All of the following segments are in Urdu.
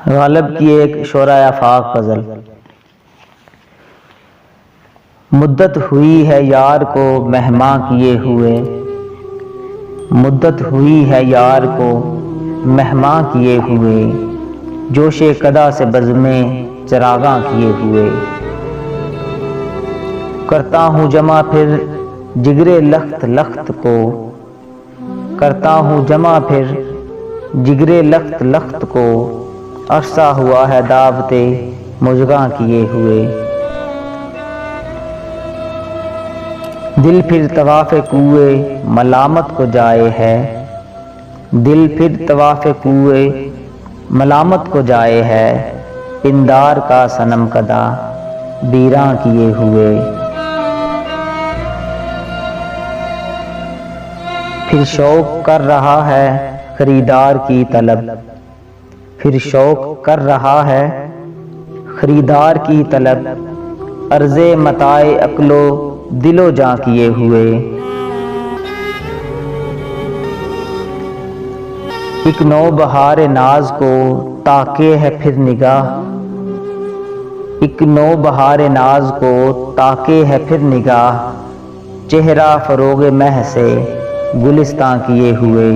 غالب کی ایک شعرائے آفاق غزل۔ مدت ہوئی ہے یار کو مہماں کیے ہوئے، مدت ہوئی ہے یار کو مہماں کیے ہوئے، جوش قدا سے بزمیں چراغاں کیے ہوئے۔ کرتا ہوں جمع پھر جگرے لخت لخت کو، کرتا ہوں جمع پھر جگرے لخت لخت کو، عرصہ ہوا ہے دعوت مژگاں کیے ہوئے۔ دل پھر طواف کوئے ملامت کو جائے ہے، دل پھر طواف کوئے ملامت کو جائے ہے، پندار کا صنم کدا ویراں کیے ہوئے۔ پھر شوق کر رہا ہے خریدار کی طلب، پھر شوق کر رہا ہے خریدار کی طلب، عرض متاع عقل و دل و جاں کیے ہوئے۔ ایک نو بہار ناز کو تاکے ہے پھر نگاہ، ایک نو بہار ناز کو تاکے ہے پھر نگاہ، چہرہ فروغ مہ سے گلستاں کیے ہوئے۔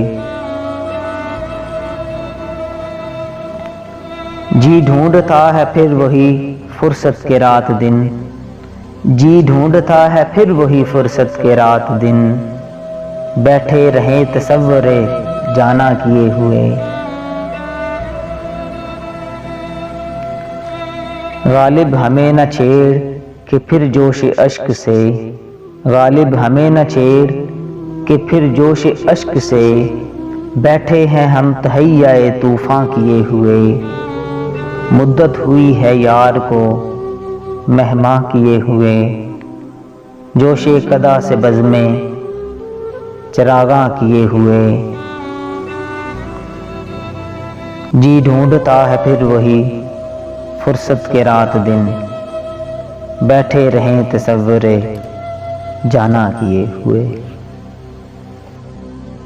جی ڈھونڈتا ہے پھر وہی فرصت کے رات دن، جی ڈھونڈتا ہے پھر وہی فرصت کے رات دن، بیٹھے رہیں تصور جانا کیے ہوئے۔ غالب ہمیں نہ چھیڑ کہ پھر جوش اشک سے، غالب ہمیں نہ چھیڑ کہ پھر جوش اشک سے، بیٹھے ہیں ہم تہیہ طوفاں کیے ہوئے۔ مدت ہوئی ہے یار کو مہماں کیے ہوئے، جوش قدا سے بزمیں چراغاں کیے ہوئے۔ جی ڈھونڈتا ہے پھر وہی فرصت کے رات دن، بیٹھے رہیں تصور جانا کیے ہوئے۔